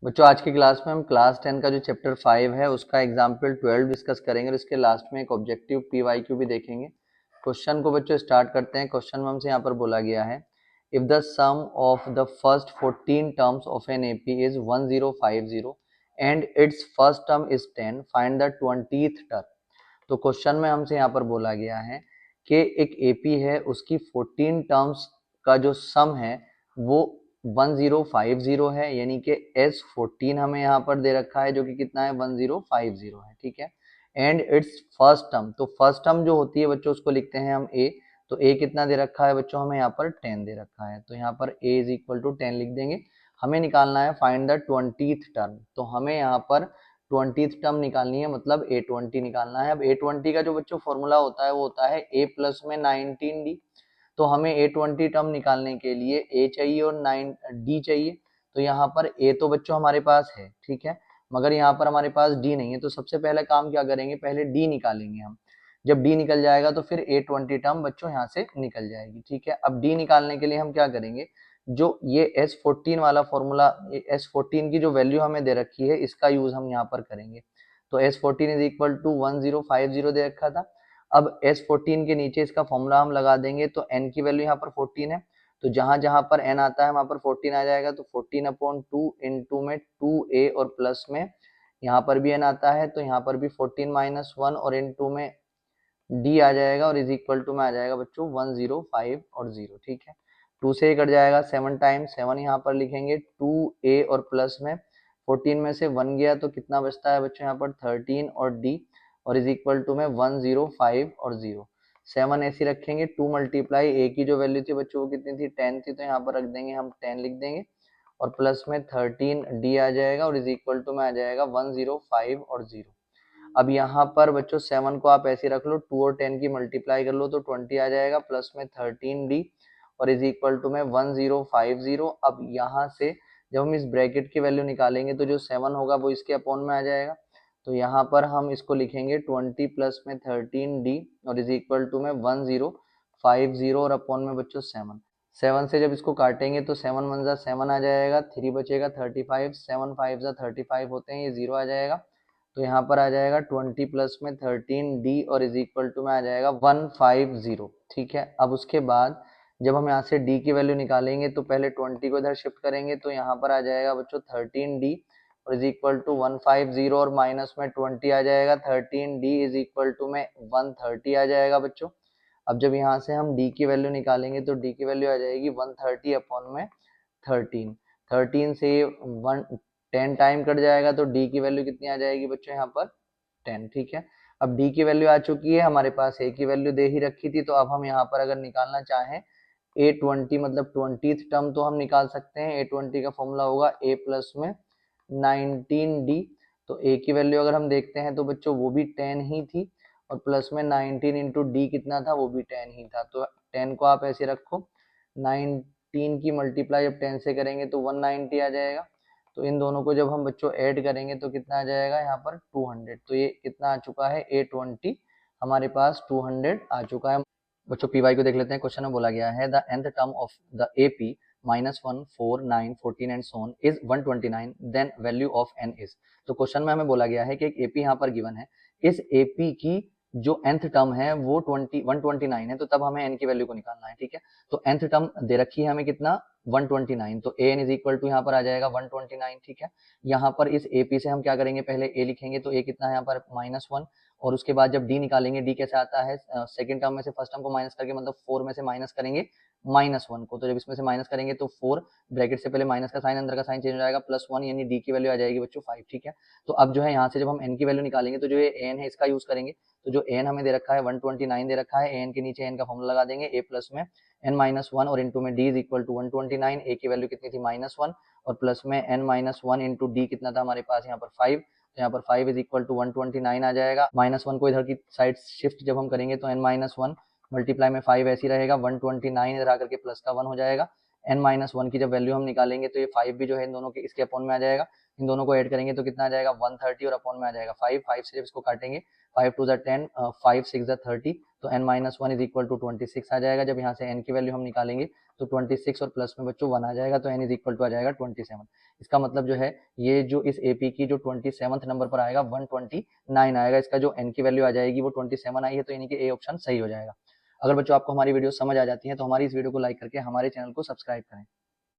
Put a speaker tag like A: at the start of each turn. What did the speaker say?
A: बच्चों आज की क्लास में हम क्लास 10 का जो चैप्टर 5 है उसका एग्जाम्पल 12 डिस्कस करेंगे और इसके लास्ट में एक ऑब्जेक्टिव पीवाईक्यू भी देखेंगे। क्वेश्चन को बच्चों स्टार्ट करते हैं। क्वेश्चन में हमसे यहाँ पर बोला गया है, if the sum of the first 14 terms of an AP is 1050 and its first term is 10, find the 20th term. तो क्वेश्चन में हमसे यहाँ पर बोला गया है कि एक एपी है, उसकी 14 टर्म्स का जो सम है वो 1050 है, यानी कि S14 हमें यहाँ पर दे रखा है जो कि कितना है 1050 है, ठीक है। एंड इट्स फर्स्ट टर्म, तो फर्स्ट टर्म जो होती है बच्चों उसको लिखते हैं हम ए। तो ए कितना दे रखा है बच्चों, हमें यहाँ पर 10 दे रखा है, तो यहाँ पर ए इज इक्वल टू 10 लिख देंगे। हमें निकालना है फाइंड द 20th टर्म, तो हमें यहाँ पर 20th टर्म निकालनी है, मतलब A20 निकालना है। अब A20 का जो बच्चों फॉर्मूला होता है वो होता है A प्लस में 19D। तो हमें A20 टर्म निकालने के लिए A चाहिए और 9D चाहिए। तो यहाँ पर A तो बच्चों हमारे पास है, ठीक है, मगर यहाँ पर हमारे पास D नहीं है। तो सबसे पहले काम क्या करेंगे, पहले D निकालेंगे हम। जब D निकल जाएगा तो फिर A20 टर्म बच्चों यहाँ से निकल जाएगी, ठीक है। अब D निकालने के लिए हम क्या करेंगे, जो ये S14 वाला फॉर्मूला, S14 की जो वैल्यू हमें दे रखी है इसका यूज हम यहाँ पर करेंगे। तो S14 इज इक्वल टू 1050 दे रखा था। अब S14 के नीचे इसका फॉर्मूला हम लगा देंगे, तो n की वैल्यू यहाँ पर 14 है, तो जहां जहां पर n आता है वहां पर 14 आ जाएगा। तो 14/2 इंटू में 2a और प्लस में यहाँ पर भी n आता है, तो यहाँ पर भी 14 - 1 और इंटू में d आ जाएगा और इज इक्वल टू में आ जाएगा बच्चों 105 और 0, ठीक है। 2 से कट जाएगा 7 टाइम 7, यहाँ पर लिखेंगे 2a और प्लस में 14 में से 1 गया तो कितना बचता है बच्चों यहाँ पर 13 और d और इज इक्वल टू में 105 और 0। 7 ऐसे रखेंगे, 2 मल्टीप्लाई a की जो वैल्यू थी बच्चों वो कितनी थी 10 थी, तो यहाँ पर रख देंगे हम 10 लिख देंगे और प्लस में 13d आ जाएगा और इज इक्वल टू में आ जाएगा 105 और 0। अब यहाँ पर बच्चों 7 को आप ऐसे रख लो, 2 और 10 की मल्टीप्लाई कर लो तो 20 आ जाएगा, प्लस में 13d और इज इक्वल टू में 1050। अब यहाँ से जब हम इस ब्रैकेट की वैल्यू निकालेंगे तो जो 7 होगा वो इसके अपॉन में आ जाएगा। तो यहाँ पर हम इसको लिखेंगे 20 प्लस में 13d और इज इक्वल टू में 1050 और अपॉन में बच्चों 7। 7 से जब इसको काटेंगे तो 7 वन जा 7 आ जाएगा, 3 बचेगा 35, 7 5 जा 35 होते हैं, ये 0 आ जाएगा। तो यहाँ पर आ जाएगा 20 प्लस में 13d और इज इक्वल टू में आ जाएगा 150, ठीक है। अब उसके बाद जब हम यहाँ से d की वैल्यू निकालेंगे तो पहले 20 को इधर शिफ्ट करेंगे, तो यहाँ पर आ जाएगा बच्चों 13d और इज इक्वल टू 150 और माइनस में 20 आ जाएगा, 13d इज इक्वल टू में 130 आ जाएगा बच्चों। अब जब यहाँ से हम d की वैल्यू निकालेंगे तो d की वैल्यू आ जाएगी 130 अपॉन में 13। 13 से 10 टाइम कट जाएगा तो d की वैल्यू कितनी आ जाएगी बच्चों यहाँ पर 10, ठीक है। अब d की वैल्यू आ चुकी है, हमारे पास a की वैल्यू दे ही रखी थी, तो अब हम यहाँ पर अगर निकालना चाहें A20 मतलब 20th टर्म तो हम निकाल सकते हैं। A20 का फॉर्मूला होगा a प्लस में 19d। तो a की वैल्यू अगर हम देखते हैं तो बच्चों वो भी 10 ही थी और प्लस में 19 इंटू डी कितना था, वो भी 10 ही था। तो 10 को आप ऐसे रखो, 19 की मल्टीप्लाई जब 10 से करेंगे तो 190 आ जाएगा। तो इन दोनों को जब हम बच्चों ऐड करेंगे तो कितना आ जाएगा यहाँ पर 200। तो ये कितना आ चुका है A20 हमारे पास 200 आ चुका है। बच्चों पीवाई को देख लेते हैं। क्वेश्चन में बोला गया है the nth term of the AP -1 4 9 14 and so on is 129, then value of n is. तो क्वेश्चन में हमें बोला गया है कि एक एपी यहाँ पर गिवन है, इस एपी की जो nth टर्म है वो 129 है, तो तब हमें n की वैल्यू को निकालना है, ठीक है। तो nth टर्म दे रखी है हमें कितना 129, तो an इज इक्वल टू यहाँ पर आ जाएगा 129, ठीक है। यहाँ पर इस AP से हम क्या करेंगे, पहले a लिखेंगे, तो a कितना है यहाँ पर -1 और उसके बाद जब d निकालेंगे, d कैसे आता है सेकंड टर्म में से फर्स्ट टर्म को माइनस करके, मतलब 4 में से माइनस करेंगे -1 को, तो जब इसमें से माइनस करेंगे तो 4 ब्रैकेट से पहले माइनस का साइन अंदर का साइन चेंज हो जाएगा +1, यानी d की वैल्यू आ जाएगी बच्चों 5, ठीक है। तो अब जो है यहाँ से जब हम n की वैल्यू निकालेंगे तो जो ये an है इसका यूज करेंगे। तो जो an हमें दे रखा है 129 दे रखा है, an के नीचे n का फॉर्मूला लगा देंगे, a प्लस में n-1 और इंटू में d is equal to 129, a की वैल्यू कितनी थी -1 और प्लस में n-1 इंटू d कितना था हमारे पास यहाँ पर 5, तो यहाँ पर 5 इज इक्वल टू 129 आ जाएगा। -1 को इधर की साइड शिफ्ट जब हम करेंगे तो n-1 मल्टीप्लाई में 5 ऐसी रहेगा, 129 इधर आकर के प्लस का 1 हो जाएगा। n-1 की जब वैल्यू हम निकालेंगे तो ये 5 भी जो है इन दोनों के इसके अपॉन में आ जाएगा, इन दोनों को ऐड करेंगे तो कितना आ जाएगा 130 और अपॉन में आ जाएगा 5। 5 से जब इसको काटेंगे 5 2 10, 5 6 30, तो n minus one is equal to 26 आ जाएगा। जब यहाँ से n की वैल्यू हम निकालेंगे तो 26 और प्लस में बच्चों 1 आ जाएगा, तो n इज इक्वल टू आ जाएगा 27। इसका मतलब जो है ये जो इस AP की जो 27th नंबर पर आएगा 129 आएगा। इसका जो n की वैल्यू आ जाएगी वो 27 आई है, तो यानी कि A ऑप्शन सही हो जाएगा। अगर बच्चों आपको हमारी वीडियो समझ आ जाती है तो हमारी इस वीडियो को लाइक करके हमारे चैनल को सब्सक्राइब करें।